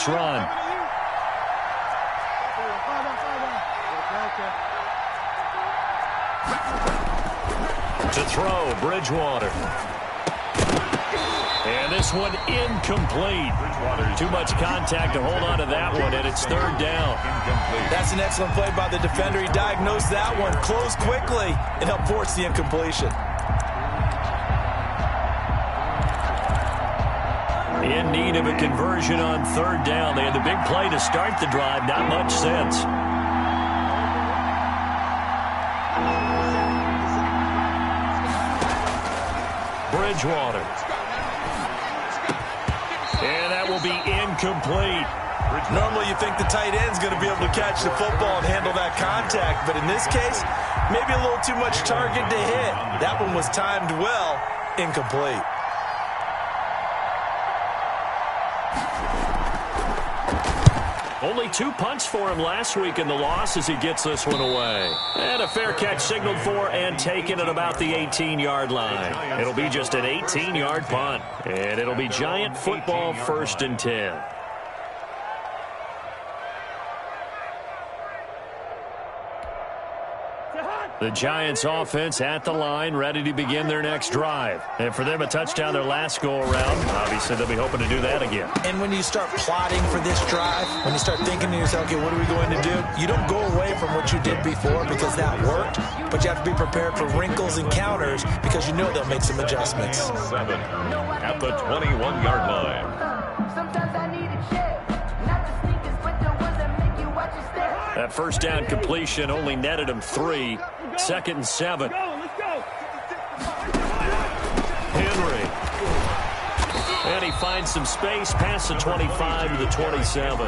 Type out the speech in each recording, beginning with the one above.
run. To throw, Bridgewater. And this one incomplete. Too much contact to hold on to that one, and it's third down. That's an excellent play by the defender. He diagnosed that one, closed quickly, and helped force the incompletion. In need of a conversion on third down. They had the big play to start the drive. Not much sense. Bridgewater. And that will be incomplete. Normally you think the tight end's going to be able to catch the football and handle that contact, but in this case, maybe a little too much target to hit. That one was timed well, incomplete. Only 2 punts for him last week in the loss as he gets this one away. And a fair catch signaled for and taken at about the 18-yard line. It'll be just an 18-yard punt. And it'll be Giant football, 1st and 10. The Giants offense at the line, ready to begin their next drive. And for them, a touchdown their last go-around. Obviously, they'll be hoping to do that again. And when you start plotting for this drive, when you start thinking to yourself, okay, what are we going to do? You don't go away from what you did before because that worked, but you have to be prepared for wrinkles and counters because you know they'll make some adjustments. 7 at the 21-yard line. Sometimes I need a check, not the sneakers, but the ones that make you watch your step. That first down completion only netted him 3. 2nd and 7. Henry. And he finds some space past the 25 to the 27.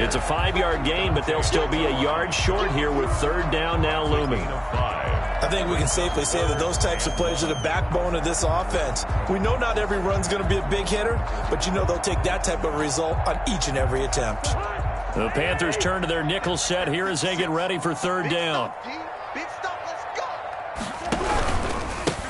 It's a 5-yard gain, but they'll still be a yard short here with third down now looming. I think we can safely say that those types of plays are the backbone of this offense. We know not every run's going to be a big hitter, but you know they'll take that type of result on each and every attempt. The Panthers turn to their nickel set here as they get ready for third down.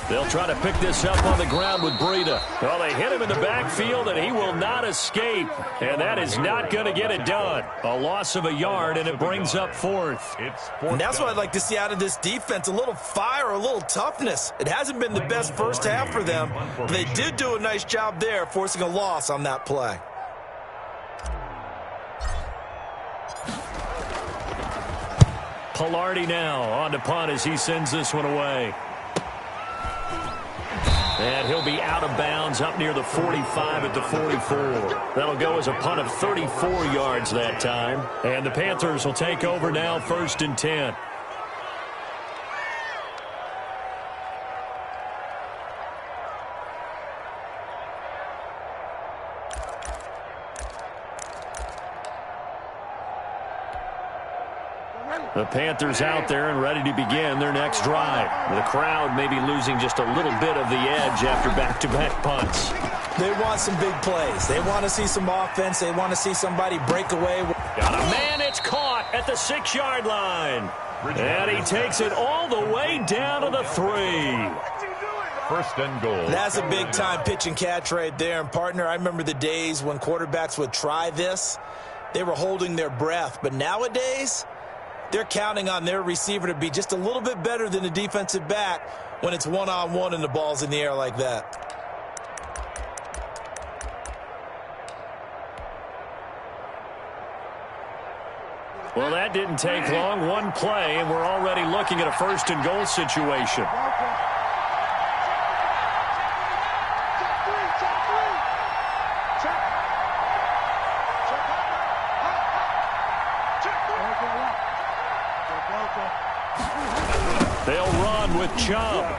They'll try to pick this up on the ground with Breida. Well, they hit him in the backfield, and he will not escape. And that is not going to get it done. A loss of a yard, and it brings up 4th. And that's what I'd like to see out of this defense, a little fire, a little toughness. It hasn't been the best first half for them, but they did do a nice job there, forcing a loss on that play. Pilardi now on to punt as he sends this one away. And he'll be out of bounds up near the 45 at the 44. That'll go as a punt of 34 yards that time. And the Panthers will take over now, 1st and 10. The Panthers out there and ready to begin their next drive. The crowd may be losing just a little bit of the edge after back-to-back punts. They want some big plays. They want to see some offense. They want to see somebody break away. Got a man, it's caught at the 6-yard line. And he takes it all the way down to the 3. 1st and goal. That's a big-time pitch and catch right there. And, partner, I remember the days when quarterbacks would try this. They were holding their breath. But nowadays, they're counting on their receiver to be just a little bit better than the defensive back when it's one-on-one and the ball's in the air like that. Well, that didn't take long. One play, and we're already looking at a 1st and goal situation. They'll run with Chubb.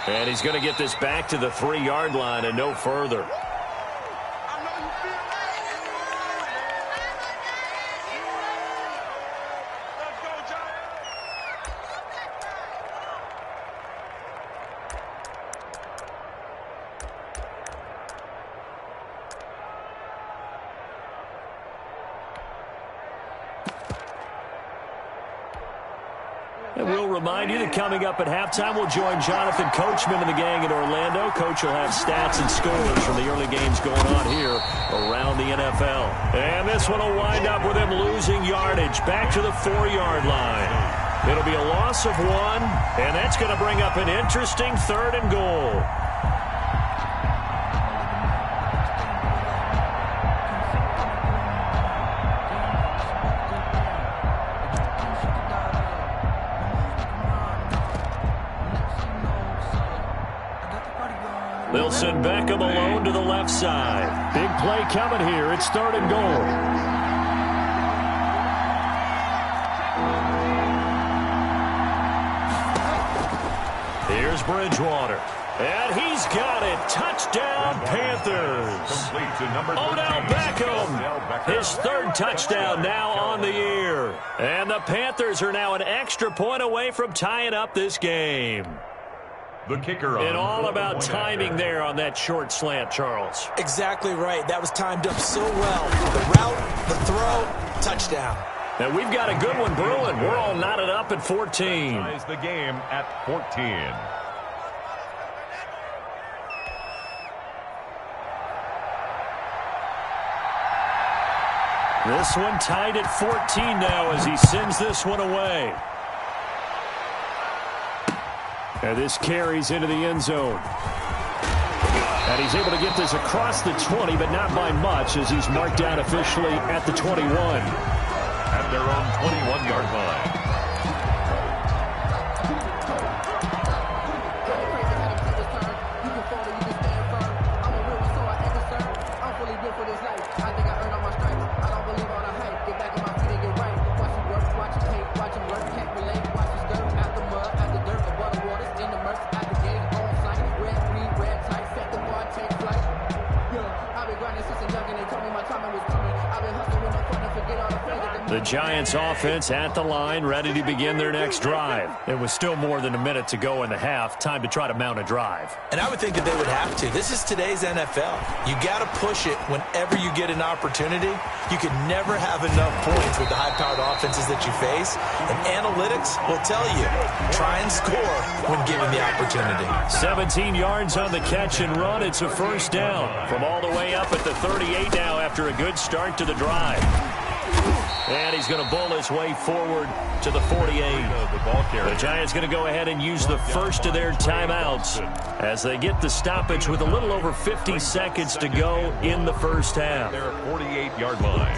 And he's going to get this back to the 3-yard line and no further. And we'll remind you that coming up at halftime, we'll join Jonathan Coachman and the gang in Orlando. Coach will have stats and scores from the early games going on here NFL. And this one will wind up with him losing yardage back to the 4-yard line. It'll be a loss of 1, and that's going to bring up an interesting 3rd and goal. They'll send Beckham alone to the left side. Big play coming here. It's 3rd and goal. Here's Bridgewater. And he's got it. Touchdown, Panthers. Odell Beckham. His 3rd touchdown now on the year. And the Panthers are now an extra point away from tying up this game. The kicker on and all about timing there on that short slant, Charles. Exactly right. That was timed up so well. The route, the throw, touchdown. And we've got a good one brewing. We're all knotted up at 14. Ties the game at 14. This one tied at 14 now as he sends this one away. And this carries into the end zone. And he's able to get this across the 20, but not by much as he's marked down officially at the 21. At their own 21-yard line. The Giants offense at the line, ready to begin their next drive. It was still more than a minute to go in the half. Time to try to mount a drive. And I would think that they would have to. This is today's NFL. You got to push it whenever you get an opportunity. You can never have enough points with the high-powered offenses that you face. And analytics will tell you, try and score when given the opportunity. 17 yards on the catch and run. It's a first down from all the way up at the 38 now after a good start to the drive. And he's going to bowl his way forward to the 48. The Giants going to go ahead and use the first of their timeouts as they get the stoppage with a little over 50 seconds to go in the first half. Their 48-yard line.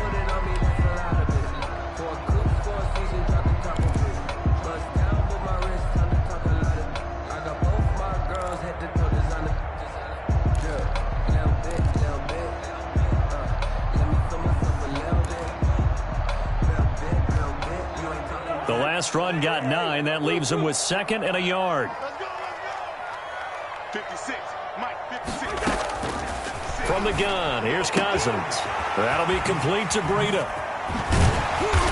The last run got 9. That leaves him with 2nd and a yard. 56. Mike, 56. From the gun, here's Cousins. That'll be complete to Breida.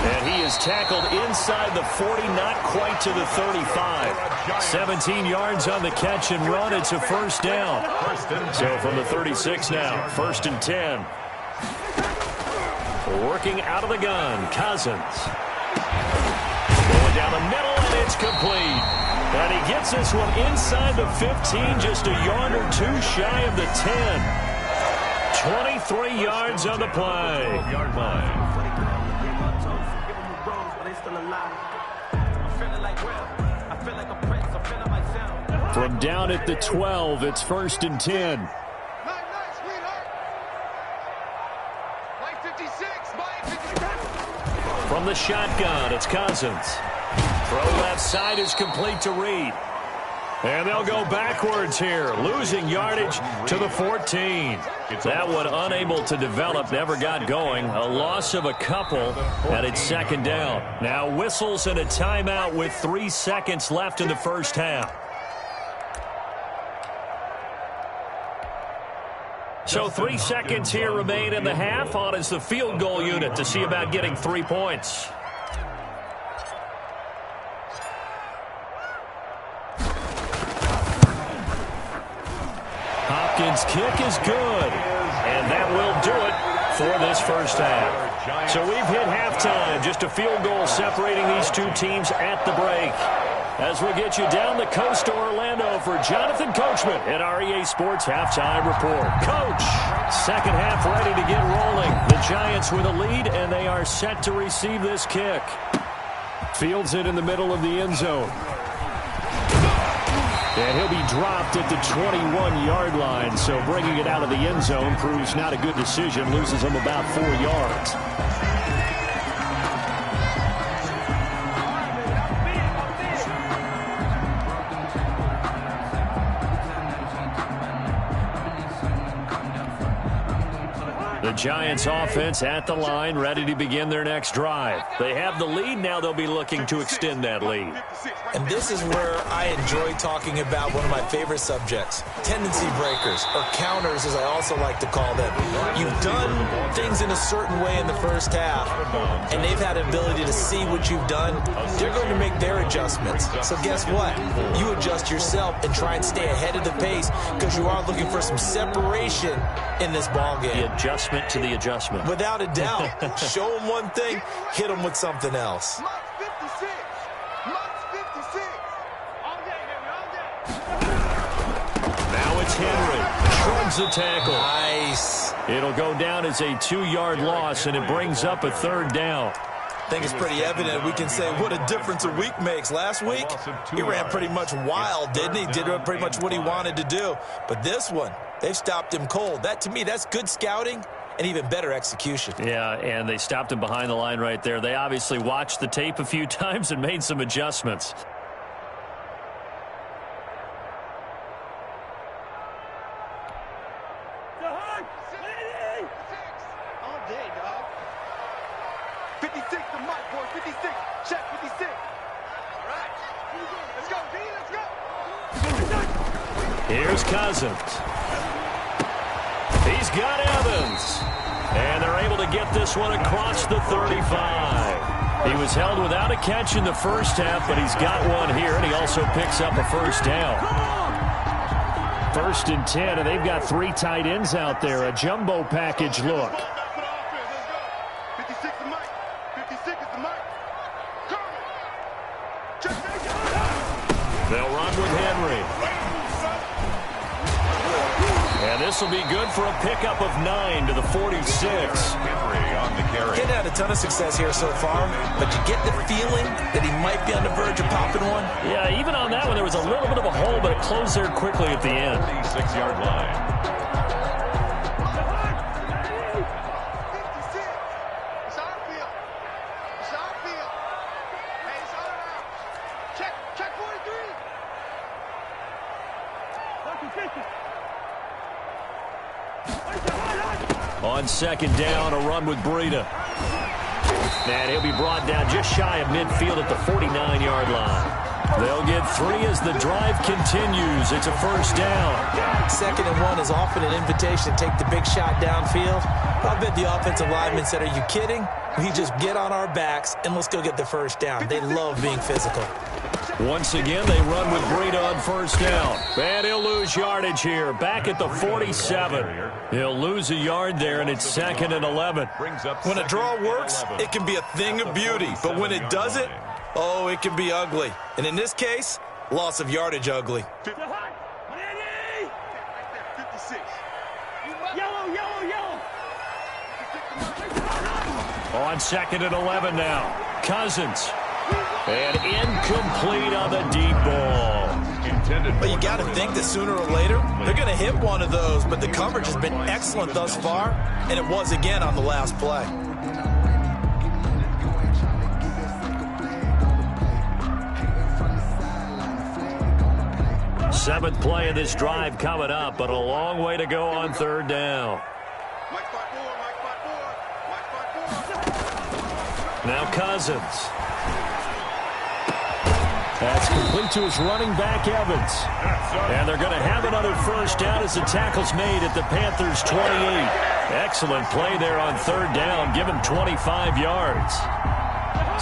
And he is tackled inside the 40, not quite to the 35. 17 yards on the catch and run. It's a first down. So from the 36 now, 1st and 10. Working out of the gun, Cousins. Going down the middle, and it's complete. And he gets this one inside the 15, just a yard or two shy of the 10. 23 yards on the play. Yard line. From down at the 12, it's 1st and 10. From the shotgun, it's Cousins. Throw left side is complete to Reed. And they'll go backwards here, losing yardage to the 14. That one unable to develop, never got going. A loss of a couple, and it's 2nd down. Now whistles and a timeout with 3 seconds left in the first half. So 3 seconds here remain in the half. On is the field goal unit to see about getting 3 points. Hopkins' kick is good. And that will do it for this first half. So we've hit halftime. Just a field goal separating these two teams at the break. as we get you down the coast to Orlando for Jonathan Coachman at our EA Sports Halftime Report. Coach, second half ready to get rolling. The Giants with a lead, and they are set to receive this kick. Fields it in the middle of the end zone. And he'll be dropped at the 21-yard line, so bringing it out of the end zone proves not a good decision, loses him about 4 yards. The Giants offense at the line, ready to begin their next drive. They have the lead. Now they'll be looking to extend that lead. And this is where I enjoy talking about one of my favorite subjects, tendency breakers, or counters as I also like to call them. You've done things in a certain way in the first half, and they've had an ability to see what you've done. They're going to make their adjustments. So guess what? You adjust yourself and try and stay ahead of the pace because you are looking for some separation in this ball game. The adjustment to the adjustment. Without a doubt. Show them one thing, hit them with something else. Now it's Henry. Shrugs the tackle. Nice. It'll go down as a 2-yard loss, and it brings up a third down. I think it's pretty evident we can say what a difference a week makes. Last week, he ran pretty much wild, didn't he? Did pretty much what he wanted to do. But this one, they've stopped him cold. That, to me, that's good scouting and even better execution. Yeah, and they stopped him behind the line right there. They obviously watched the tape a few times and made some adjustments. Here's Cousins. He's got Evans. And they're able to get this one across the 35. He was held without a catch in the first half, but he's got one here, and he also picks up a first down. 1st and 10, and they've got 3 tight ends out there. A jumbo package look. They'll run with Henry. And this will be good for a pickup of 9 to the 46. Henry on the carry. He's had a ton of success here so far, but you get the feeling that he might be on the verge of popping one. Yeah, even on that one, there was a little bit of a hole, but it closed there quickly at the end. 36-yard line. On 2nd down, a run with Breida. And he'll be brought down just shy of midfield at the 49-yard line. They'll get 3 as the drive continues. It's a first down. 2nd and 1 is often an invitation to take the big shot downfield. I bet the offensive lineman said, are you kidding? We just get on our backs and let's go get the first down. They love being physical. Once again, they run with Breida on 1st down. And he'll lose yardage here. Back at the 47. He'll lose a yard there, and it's 2nd and 11. When a draw works, it can be a thing of beauty. But when it doesn't, oh, it can be ugly. And in this case, loss of yardage ugly. On 2nd and 11 now. Cousins. And incomplete on the deep ball. But you got to think that sooner or later, they're going to hit one of those. But the coverage has been excellent thus far, and it was again on the last play. Seventh play of this drive coming up, but a long way to go on 3rd down. Now Cousins. That's complete to his running back, Evans. And they're going to have another first down as the tackle's made at the Panthers' 28. Excellent play there on 3rd down. Give him 25 yards.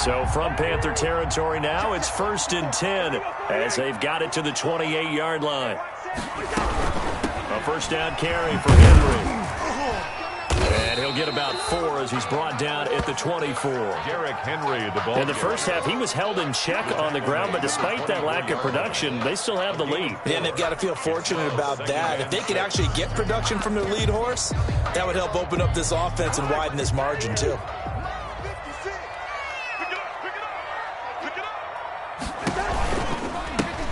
So from Panther territory now, it's 1st and 10 as they've got it to the 28-yard line. A first down carry for Henry. And he'll get about 4 as he's brought down at the 24. Derrick Henry, the ball. In the first half, he was held in check on the ground, but despite that lack of production, they still have the lead. Yeah, and they've got to feel fortunate about that. If they could actually get production from their lead horse, that would help open up this offense and widen this margin, too.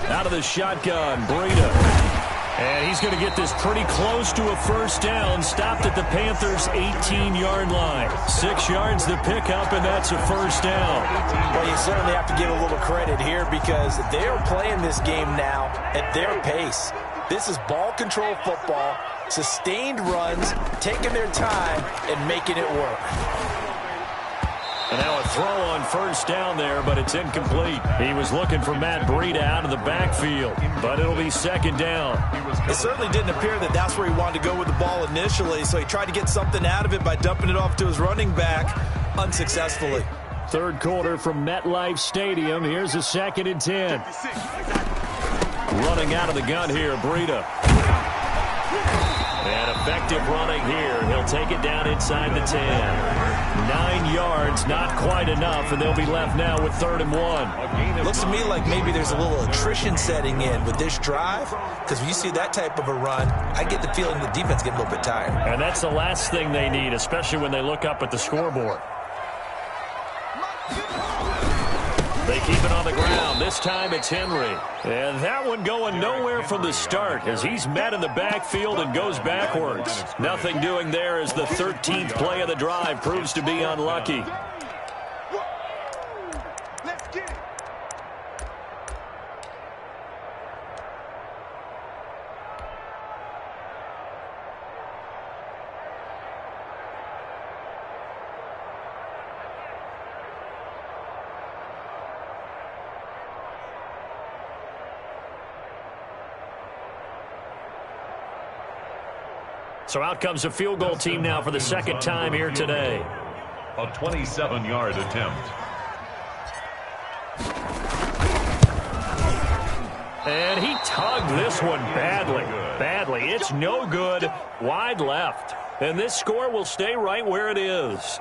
Out of the shotgun, Breida. And he's going to get this pretty close to a first down. Stopped at the Panthers' 18-yard line. 6 yards to pick up, and that's a first down. Well, you certainly have to give a little credit here because they're playing this game now at their pace. This is ball control football, sustained runs, taking their time, and making it work. And now a throw on first down there, but it's incomplete. He was looking for Matt Breida out of the backfield, but it'll be second down. It certainly didn't appear that that's where he wanted to go with the ball initially, so he tried to get something out of it by dumping it off to his running back unsuccessfully. Third quarter from MetLife Stadium. Here's a 2nd and 10. Running out of the gun here, Breida. And effective running here. He'll take it down inside the 10. 9 yards, not quite enough, and they'll be left now with 3rd and 1. Looks to me like maybe there's a little attrition setting in with this drive, because when you see that type of a run, I get the feeling the defense getting a little bit tired. And that's the last thing they need, especially when they look up at the scoreboard. They keep it on the ground. This time it's Henry. And that one going nowhere from the start as he's met in the backfield and goes backwards. Nothing doing there as the 13th play of the drive proves to be unlucky. Let's get it. So out comes a field goal team now for the 2nd time here today. A 27-yard attempt. And he tugged this one badly. It's no good. Wide left. And this score will stay right where it is.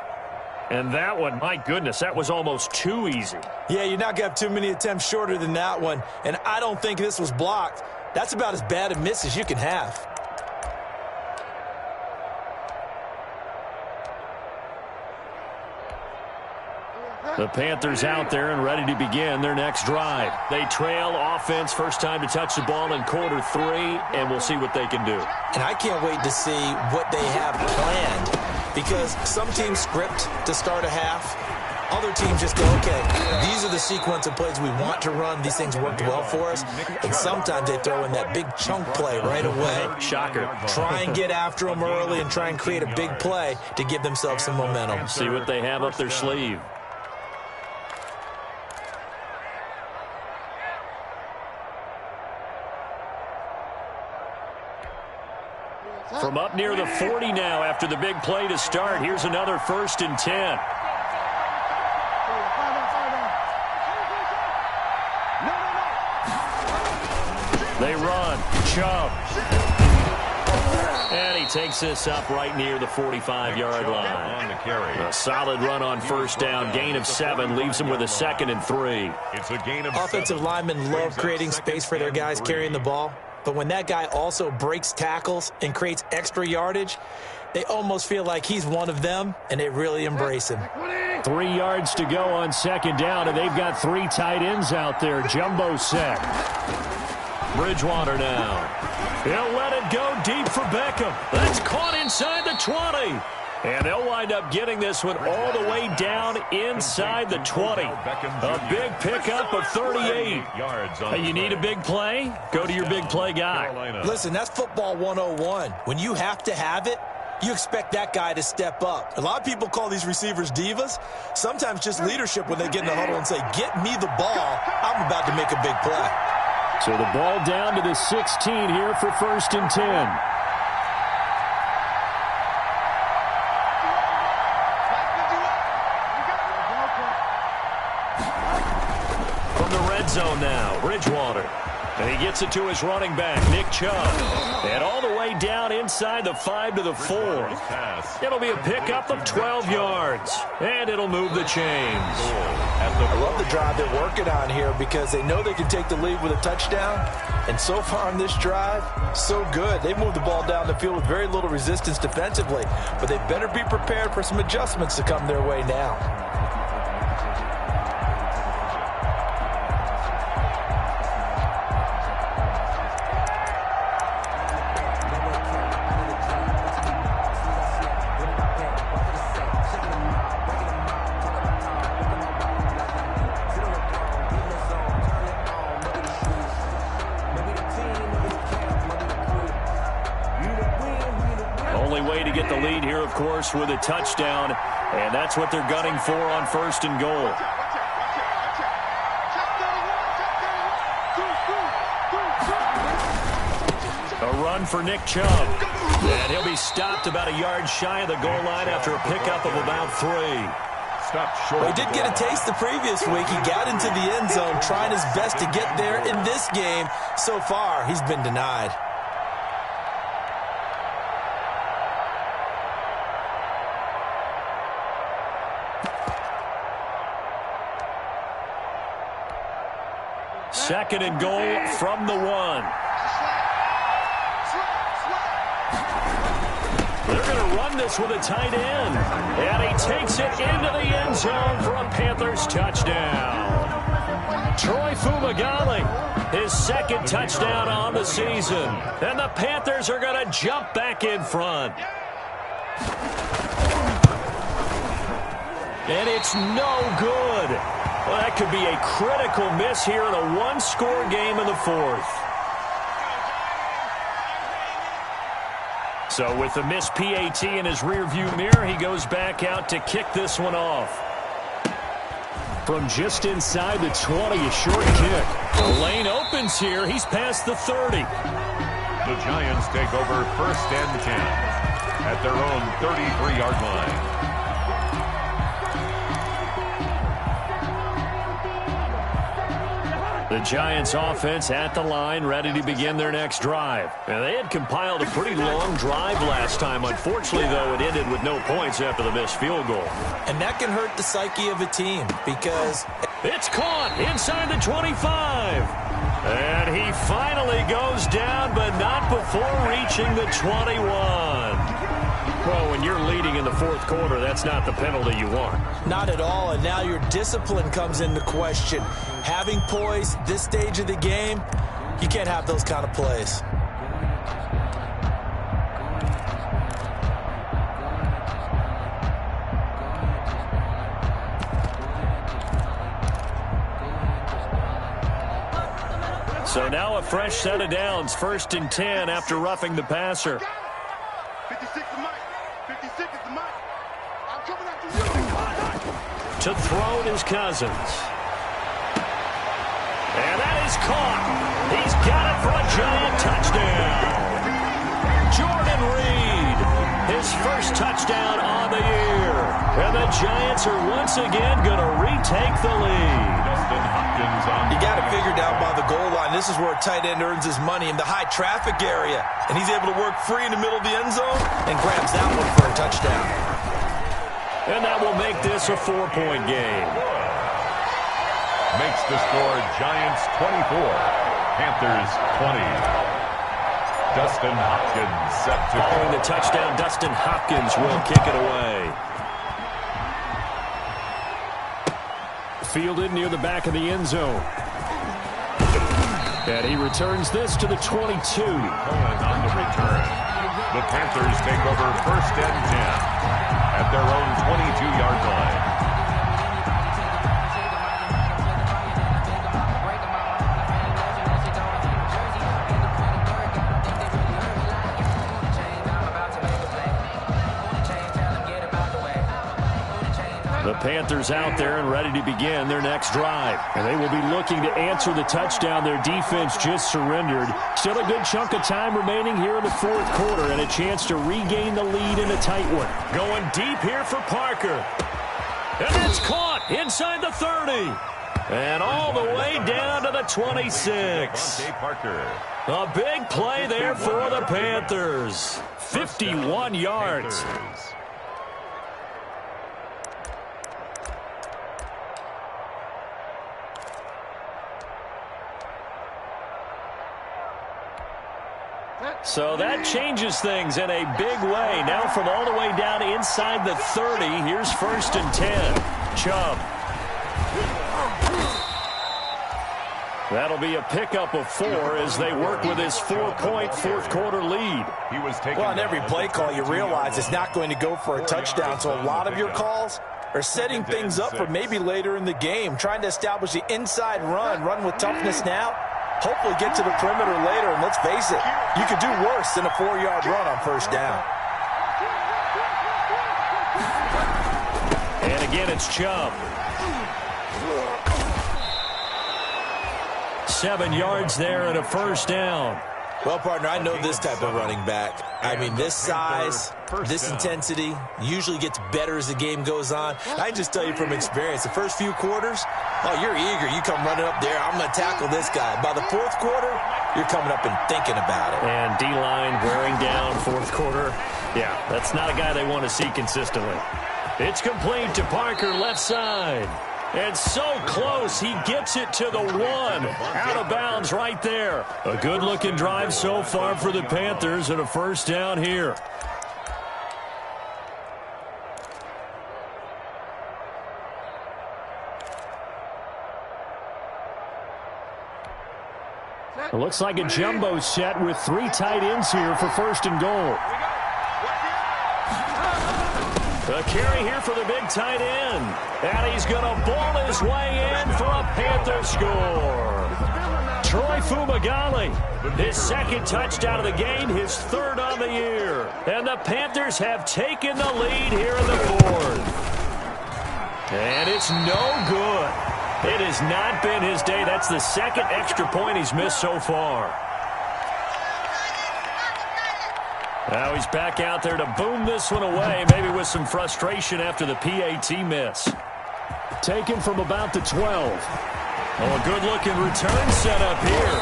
And that one, my goodness, that was almost too easy. Yeah, you're not going to have too many attempts shorter than that one. And I don't think this was blocked. That's about as bad a miss as you can have. The Panthers out there and ready to begin their next drive. They trail offense, first time to touch the ball in quarter 3, and we'll see what they can do. And I can't wait to see what they have planned, because some teams script to start a half. Other teams just go, okay, these are the sequence of plays we want to run. These things worked well for us. And sometimes they throw in that big chunk play right away. Shocker. Try and get after them early and try and create a big play to give themselves some momentum. See what they have up their sleeve. From up near the 40 now after the big play to start. Here's another 1st and 10. They run. Chubb. And he takes this up right near the 45-yard line. A solid run on first down. Gain of 7 leaves him with a 2nd and 3. It's a gain of Offensive 7. linemen love creating space for their guys carrying the ball. But when that guy also breaks tackles and creates extra yardage, they almost feel like he's one of them, and they really embrace him. 3 yards to go on 2nd down, and they've got 3 tight ends out there. Jumbo set. Bridgewater now. He'll let it go deep for Beckham. That's caught inside the 20. And they'll wind up getting this one all the way down inside the 20. A big pickup of 38. Hey, you need a big play? Go to your big play guy. Listen, that's football 101. When you have to have it, you expect that guy to step up. A lot of people call these receivers divas. Sometimes just leadership when they get in the huddle and say, get me the ball. I'm about to make a big play. So the ball down to the 16 here for 1st and 10. From the red zone now, Bridgewater. And he gets it to his running back, Nick Chubb. And all the way down inside the 5 to the 4. It'll be a pickup of 12 yards. And it'll move the chains. I love the drive they're working on here because they know they can take the lead with a touchdown. And so far on this drive, so good. They moved the ball down the field with very little resistance defensively. But they better be prepared for some adjustments to come their way now. Of course, with a touchdown, and that's what they're gunning for on 1st and goal. A run for Nick Chubb, and he'll be stopped about a yard shy of the goal line after a pickup of about 3. Well, he did get a taste the previous week. He got into the end zone trying his best to get there in this game. So far, he's been denied. Second and goal from the 1. They're going to run this with a tight end. And he takes it into the end zone for a Panthers touchdown. Troy Fumagalli, his 2nd touchdown on the season. And the Panthers are going to jump back in front. And it's no good. Well, that could be a critical miss here in a one-score game in the 4th. So with the missed PAT in his rearview mirror, he goes back out to kick this one off. From just inside the 20, a short kick. The lane opens here. He's past the 30. The Giants take over 1st and 10 at their own 33-yard line. The Giants offense at the line, ready to begin their next drive. And they had compiled a pretty long drive last time. Unfortunately, though, it ended with no points after the missed field goal. And that can hurt the psyche of a team because it's caught inside the 25. And he finally goes down, but not before reaching the 21. Well, when you're leading in the 4th quarter, that's not the penalty you want. Not at all, and now your discipline comes into question. Having poise this stage of the game, you can't have those kind of plays. So now a fresh set of downs, 1st and 10 after roughing the passer. 56 is Mike. 56 is Mike. I'm coming after you. To throw it is Cousins. And that is caught. He's got it for a Giant touchdown. Jordan Reed, his 1st touchdown on the year. And the Giants are once again going to retake the lead. You got it figured out by the goal line. This is where a tight end earns his money in the high traffic area. And he's able to work free in the middle of the end zone and grabs that one for a touchdown. And that will make this a 4-point game. Makes the score Giants 24, Panthers 20. Dustin Hopkins set to following the touchdown. Dustin Hopkins will kick it away. Fielded near the back of the end zone. And he returns this to the 22. On the return. The Panthers take over 1st and 10 at their own 22-yard line. The Panthers out there and ready to begin their next drive. And they will be looking to answer the touchdown their defense just surrendered. Still a good chunk of time remaining here in the 4th quarter and a chance to regain the lead in a tight one. Going deep here for Parker. And it's caught inside the 30. And all the way down to the 26. A big play there for the Panthers. 51 yards. So that changes things in a big way. Now from all the way down inside the 30, here's 1st and 10. Chubb. That'll be a pickup of 4 as they work with his 4-point fourth-quarter lead. Well, on every play call, you realize it's not going to go for a touchdown, so a lot of your calls are setting things up for maybe later in the game, trying to establish the inside run with toughness now, hopefully get to the perimeter later, and let's face it, you could do worse than a 4-yard run on 1st down. And again, it's Chubb. 7 yards there and a 1st down. Well, partner, I know this type of running back. I mean, this size, this intensity usually gets better as the game goes on. I can just tell you from experience, the first few quarters, oh, you're eager. You come running up there, I'm going to tackle this guy. By the 4th quarter, you're coming up and thinking about it. And D-line wearing down 4th quarter. Yeah, that's not a guy they want to see consistently. It's complete to Parker, left side. And so close, he gets it to the 1. Out of bounds right there. A good-looking drive so far for the Panthers and a 1st down here. It looks like a jumbo set with 3 tight ends here for 1st and goal. A carry here for the big tight end. And he's going to ball his way in for a Panther score. Troy Fumagalli, his 2nd touchdown of the game, his 3rd on the year. And the Panthers have taken the lead here in the 4th. And it's no good. It has not been his day. That's the 2nd extra point he's missed so far. Now he's back out there to boom this one away, maybe with some frustration after the PAT miss. Taken from about the 12. Oh, a good-looking return set up here.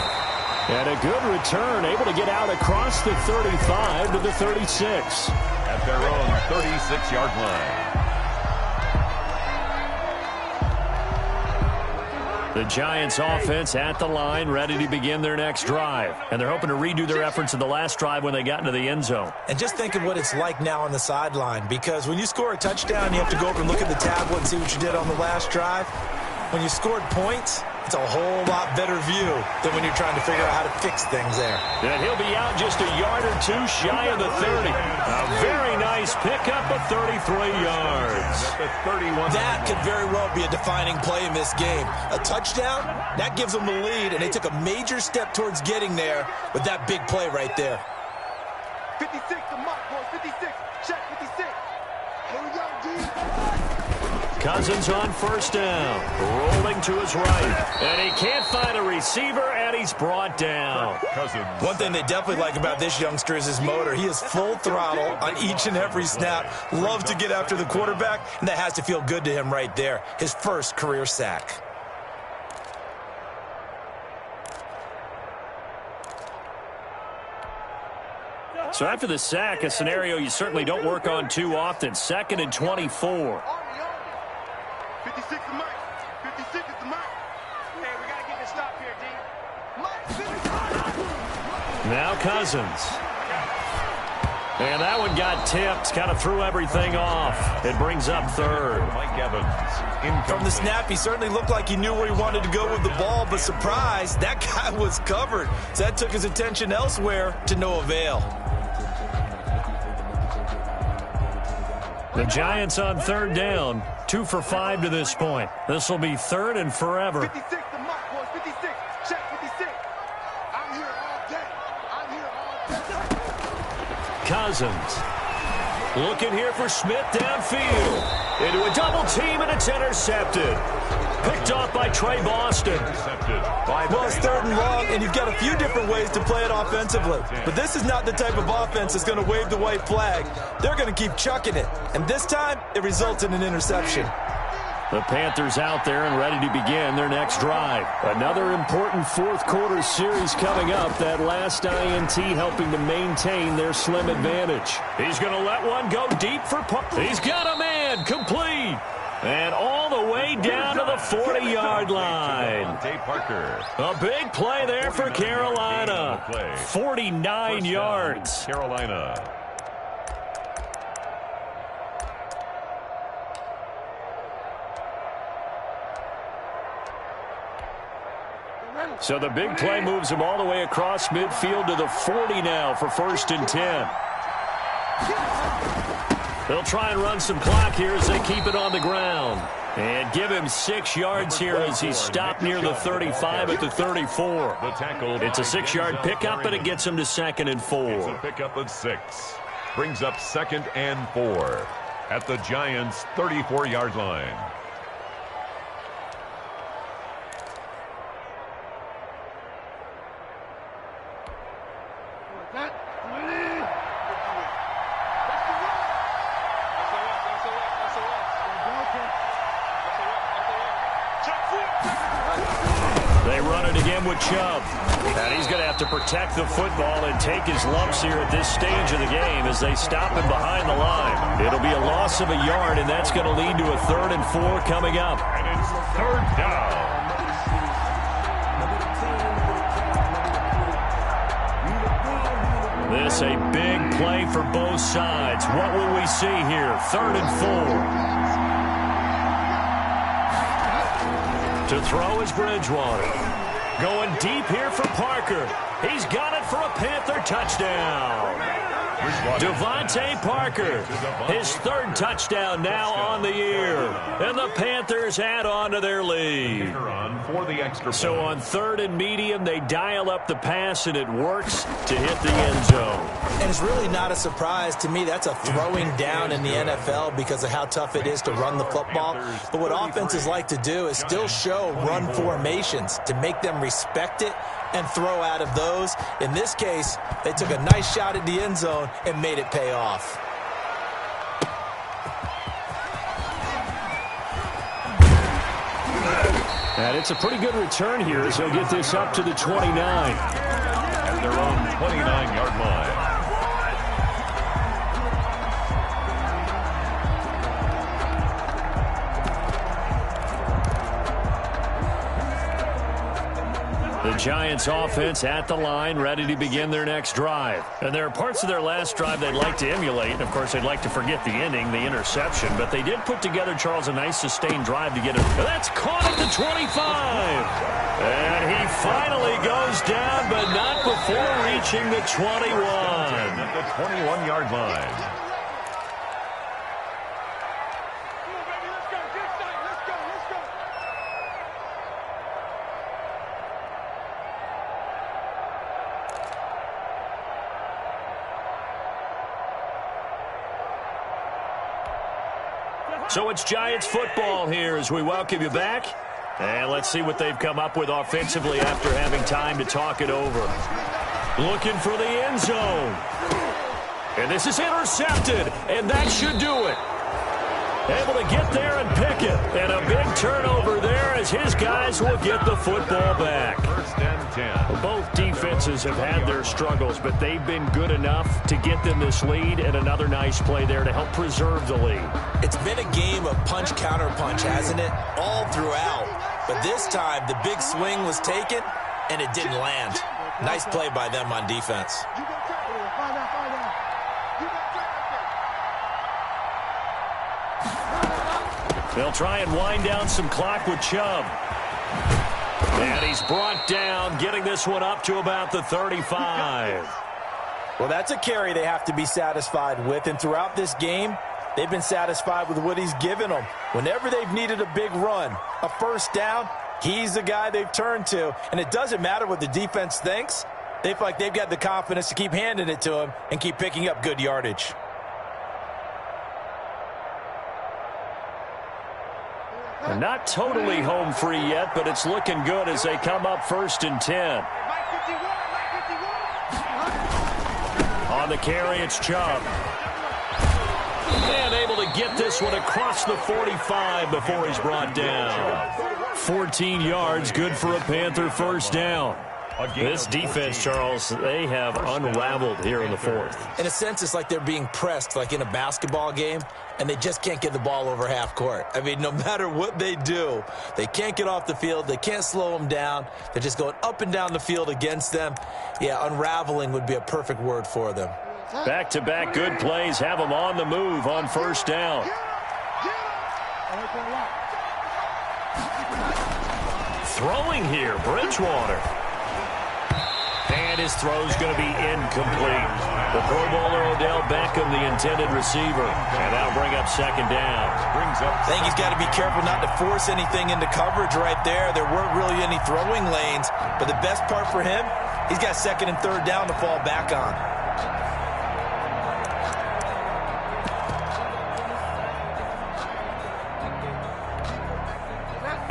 And a good return, able to get out across the 35 to the 36. At their own 36-yard line. The Giants offense at the line, ready to begin their next drive. And they're hoping to redo their efforts in the last drive when they got into the end zone. And just think of what it's like now on the sideline, because when you score a touchdown, you have to go over and look at the tablet and see what you did on the last drive. When you scored points, it's a whole lot better view than when you're trying to figure out how to fix things there. And he'll be out just a yard or 2 shy of the 30. A very nice pickup of 33 yards. That could very well be a defining play in this game. A touchdown, that gives them the lead, and they took a major step towards getting there with that big play right there. 56 to Mark, boys. 56. Check 56. Here we go, G. Cousins on 1st down, rolling to his right, and he can't find a receiver, and he's brought down. One thing they definitely like about this youngster is his motor. He is full throttle on each and every snap, loves to get after the quarterback, and that has to feel good to him right there. His 1st career sack. So after the sack, a scenario you certainly don't work on too often. 2nd and 24. 56 to Mike. 56 is the Mike. Hey, we got to get this stop here, D. Now Cousins. And that one got tipped, kind of threw everything off. It brings up 3rd. Mike Evans. From the snap, he certainly looked like he knew where he wanted to go with the ball, but surprise, that guy was covered. So that took his attention elsewhere to no avail. The Giants on 3rd down, 2 for 5 to this point. This will be 3rd and forever. 56 to Mike, boys. 56. Check 56. I'm here all day. I'm here all day. Cousins. Looking here for Smith downfield. Into a double team, and it's intercepted. Picked off by Trey Boston. Well, it's 3rd and long, and you've got a few different ways to play it offensively. But this is not the type of offense that's going to wave the white flag. They're going to keep chucking it. And this time, it results in an interception. The Panthers out there and ready to begin their next drive. Another important fourth-quarter series coming up. That last INT helping to maintain their slim advantage. He's going to let one go deep for Parker. He's got a man complete. And all the way down to the 40-yard line. A big play there for Carolina. 49 yards. Carolina. So the big play moves him all the way across midfield to the 40 now for 1st and 10. They'll try and run some clock here as they keep it on the ground. And give him 6 yards here as he's stopped near the 35 at the 34. It's a 6-yard pickup, and it gets him to 2nd and 4. It's a pickup of 6. Brings up 2nd and 4 at the Giants' 34-yard line. They run it again with Chubb. And he's going to have to protect the football and take his lumps here at this stage of the game as they stop him behind the line. It'll be a loss of a yard, and that's going to lead to a 3rd and 4 coming up. And it's 3rd down. This a big play for both sides. What will we see here? 3rd and 4. To throw is Bridgewater. Going deep here for Parker. He's got it for a Panther touchdown. Devontae Parker, his 3rd touchdown now on the year. And the Panthers add on to their lead. So on 3rd and medium, they dial up the pass, and it works to hit the end zone. And it's really not a surprise to me. That's a throwing down in the NFL because of how tough it is to run the football. But what offenses like to do is still show run formations to make them respect it and throw out of those. In this case, they took a nice shot at the end zone and made it pay off. And it's a pretty good return here as they'll get this up to the 29. At their own 29-yard line. The Giants offense at the line, ready to begin their next drive. And there are parts of their last drive they'd like to emulate. Of course, they'd like to forget the ending, the interception. But they did put together, Charles, a nice sustained drive to get him. That's caught at the 25. And he finally goes down, but not before reaching the 21. At the 21-yard line. So it's Giants football here as we welcome you back. And let's see what they've come up with offensively after having time to talk it over. Looking for the end zone. And this is intercepted, and that should do it. Able to get there and pick it. And a big turnover there as his guys will get the football back. 1st and 10. Both defenses have had their struggles, but they've been good enough to get them this lead, and another nice play there to help preserve the lead. It's been a game of punch-counter-punch, hasn't it? All throughout. But this time, the big swing was taken, and it didn't land. Nice play by them on defense. They'll try and wind down some clock with Chubb. And he's brought down, getting this one up to about the 35. Well, that's a carry they have to be satisfied with. And throughout this game, they've been satisfied with what he's given them. Whenever they've needed a big run, a 1st down, he's the guy they've turned to. And it doesn't matter what the defense thinks. They feel like they've got the confidence to keep handing it to him and keep picking up good yardage. They're not totally home free yet, but it's looking good as they come up 1st and 10. On the carry, it's Chubb. And able to get this one across the 45 before he's brought down. 14 yards, good for a Panther first down. This defense, Charles, they have unraveled here in the fourth. In a sense, it's like they're being pressed, like in a basketball game, and they just can't get the ball over half court. I mean, no matter what they do, they can't get off the field. They can't slow them down. They're just going up and down the field against them. Yeah, unraveling would be a perfect word for them. Back-to-back good plays have them on the move on first down. Throwing here, Bridgewater. And his throw's going to be incomplete. The Pro Bowler Odell Beckham, the intended receiver. And that'll bring up second down. I think he's got to be careful not to force anything into coverage right there. There weren't really any throwing lanes. But the best part for him, he's got second and third down to fall back on.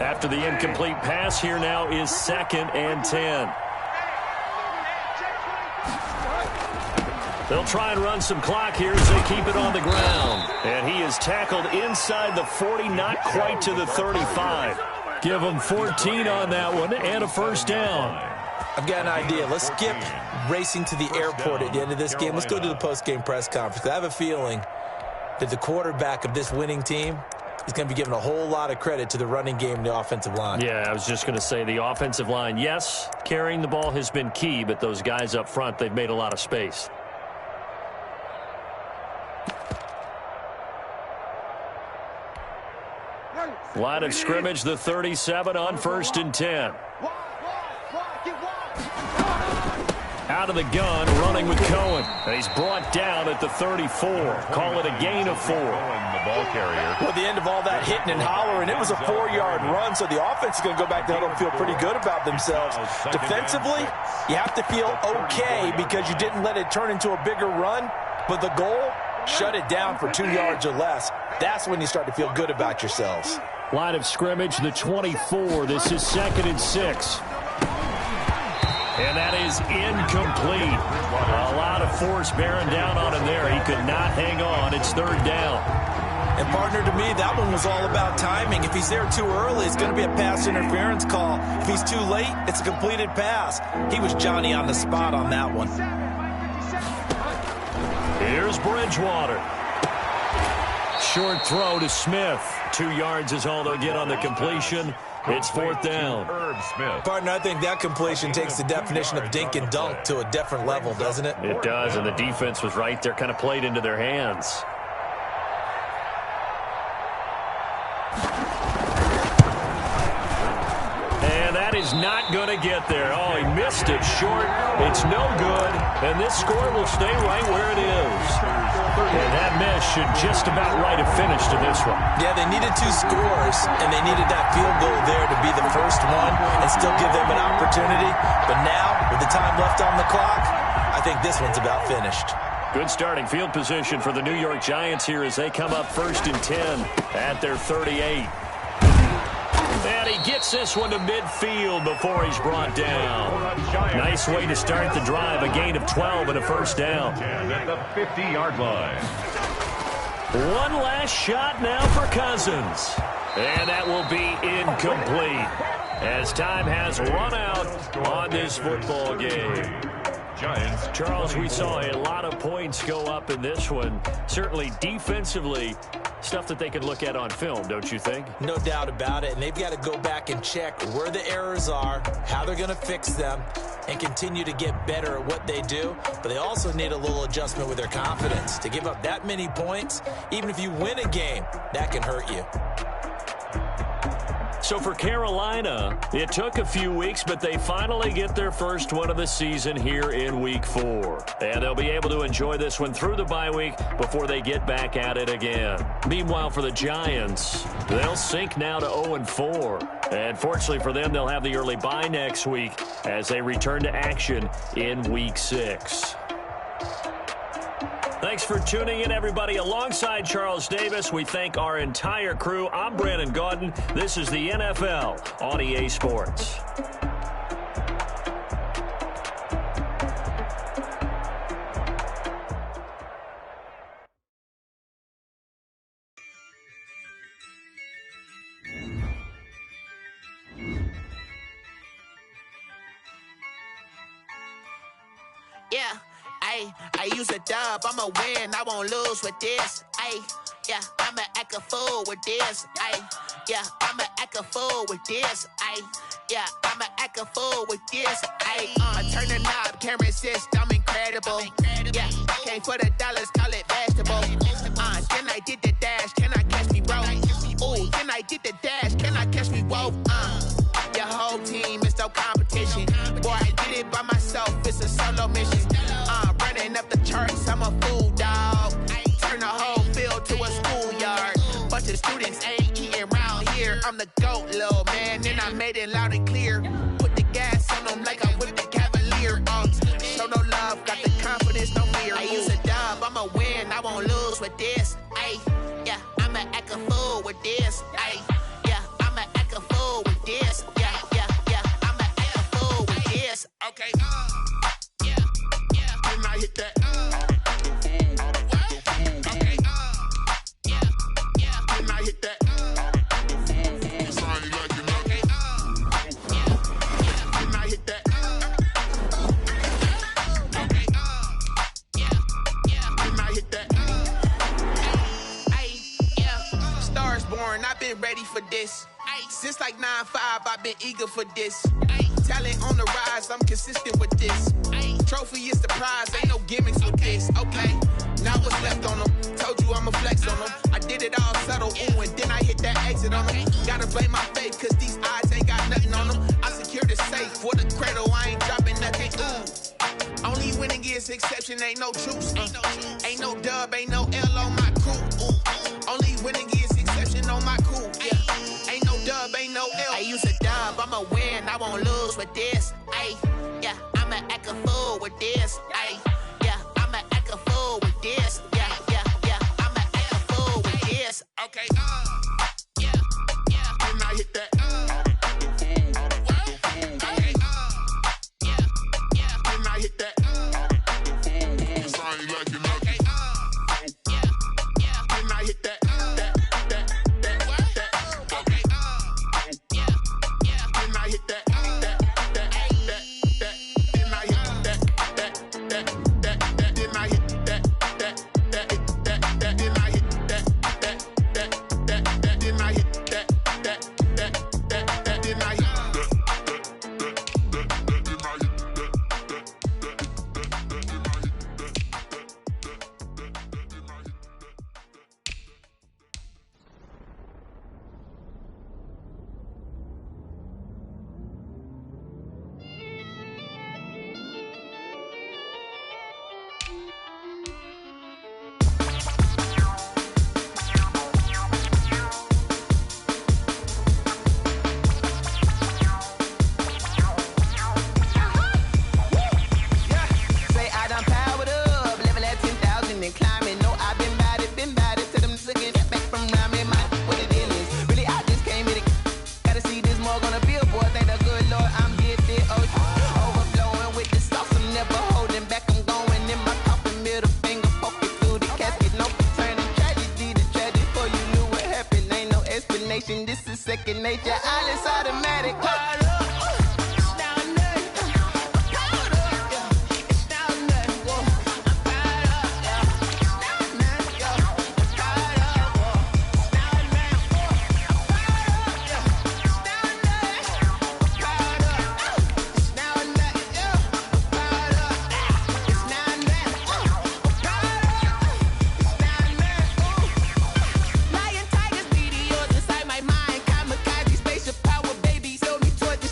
After the incomplete pass, here now is second and 10. They'll try and run some clock here as they keep it on the ground. And he is tackled inside the 40, not quite to the 35. Give him 14 on that one and a first down. I've got an idea. Let's skip racing to the airport at the end of this game. Let's go to the post-game press conference. I have a feeling that the quarterback of this winning team is going to be giving a whole lot of credit to the running game and the offensive line. Yeah, I was just going to say the offensive line, yes, carrying the ball has been key, but those guys up front, they've made a lot of space. Line of scrimmage, the 37 on first and 10. Out of the gun, running with Cohen. And he's brought down at the 34. Call it a gain of 4. The ball carrier. Well, at the end of all that hitting and hollering, it was a 4-yard run, so the offense is going to go back down and feel pretty good about themselves. Defensively, you have to feel okay because you didn't let it turn into a bigger run, but the goal, shut it down for 2 yards or less. That's when you start to feel good about yourselves. Line of scrimmage, the 24. This is second and 6. And that is incomplete. A lot of force bearing down on him there. He could not hang on. It's third down. And, partner, to me, that one was all about timing. If he's there too early, it's going to be a pass interference call. If he's too late, it's a completed pass. He was Johnny on the spot on that one. Here's Bridgewater. Short throw to Smith. 2 yards is all they'll get on the completion. It's fourth down. Partner, I think that completion takes the definition of dink and dunk to a different level, doesn't it? It does, and the defense was right there, kind of played into their hands. And that is not going to get there. Oh, he missed it short. It's no good, and this score will stay right where it is. And that miss should just about right have finished in this one. Yeah, they needed 2 scores, and they needed that field goal there to be the first one and still give them an opportunity. But now, with the time left on the clock, I think this one's about finished. Good starting field position for the New York Giants here as they come up first and 10 at their 38. And he gets this one to midfield before he's brought down. Nice way to start the drive. A gain of 12 and a first down. At the 50-yard line. One last shot now for Cousins. And that will be incomplete as time has run out on this football game. Giants. Charles, we saw a lot of points go up in this one. Certainly defensively, stuff that they can look at on film, don't you think? No doubt about it, and they've got to go back and check where the errors are, how they're going to fix them, and continue to get better at what they do. But they also need a little adjustment with their confidence. To give up that many points, even if you win a game, that can hurt you. So for Carolina, it took a few weeks, but they finally get their first one of the season here in Week 4. And they'll be able to enjoy this one through the bye week before they get back at it again. Meanwhile, for the Giants, they'll sink now to 0-4. And fortunately for them, they'll have the early bye next week as they return to action in Week 6. Thanks for tuning in, everybody. Alongside Charles Davis, we thank our entire crew. I'm Brandon Gaudin. This is the NFL on EA Sports. Yeah, I use a dub, I'ma win, I won't lose with this. Yeah, I'ma act a fool with this. Yeah, I'ma act a fool with this. Yeah, I'ma act a fool with this. Turn the knob, camera assist, I'm incredible. Yeah, came for the dollars, call it vegetable. Then I did the dash, can I catch me, bro? Ooh, then I did the dash, can I catch me, whoa? Your whole team is no competition. Boy, I did it by myself, it's a solo mission. Running up the charts, I'm a fool, dog. Turn the whole field to a schoolyard. Bunch of students ain't eating round here. I'm the GOAT, little man, and I made it loud and clear. Put the gas on them like I'm with the Cavalier. Show no love, got the confidence, no fear. I use a dub, I'ma win, I won't lose with this. Yeah, I'ma act a fool with this. Yeah, I'ma act a fool with this. Yeah, I'ma act a fool with this. Okay, yeah, then I hit that. Okay, yeah, then I hit that. Sorry, like you know. Okay, yeah, then I hit that. Okay, yeah, then I hit that. Yeah, stars born, I've been ready for this. Since like 9-5, I've been eager for this. Talent on the rise, I'm consistent with this. Trophy is the prize, ain't no gimmicks with this. Okay, now what's left on them? Told you I'ma flex on them. I did it all subtle, ooh, and then I hit that exit on them. Gotta blame my faith, cause these odds ain't got nothing on them. I secured the safe for the cradle, I ain't dropping nothing, ooh. Only winning is exception, ain't no truce. Ain't no dub, ain't no L on my crew, ooh. Only winning is exception on my crew, yeah. Ain't no dub, ain't no L. I use a dub, I'ma win, I won't lose with this. Yeah, I'ma act a fool with this. Yeah, I'ma act a fool with this. Yeah, I'ma act a fool with this. Okay, yeah, then I hit that. Okay, yeah, then I hit that. Sorry, like you know. Okay, yeah, then I hit that. Okay, yeah, then I hit that. This is second nature, all is automatic. Lion, tigers, meteors inside my mind. Kamikaze, spaceship power, baby. Sold me toward the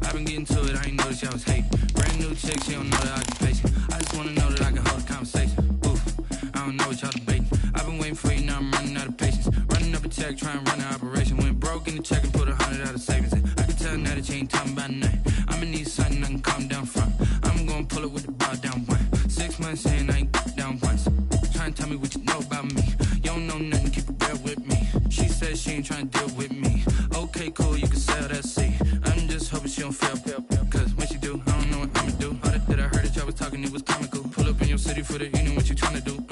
I've been getting to it, I ain't noticed y'all was hating. Brand new chick, she don't know the occupation. I just wanna know that I can hold a conversation. Oof, I don't know what y'all debating. I've been waiting for you, now I'm running out of patience. Running up a check, trying to run an operation. Went broke in the check and put 100 out of savings in. I can tell now that you ain't talking about nothing. I'ma need something I can calm down from. I'm gonna pull it with the bar down one. 6 months in, I ain't down once. Trying to tell me what you know about me. You don't know nothing, keep it real with me. She said she ain't trying to deal with me. Okay, cool, you can sell that seat. I'm just hoping she don't fail. Cause when she do, I don't know what I'ma do. All that I heard that y'all was talking, it was comical. Pull up in your city for the evening, what you trying to do?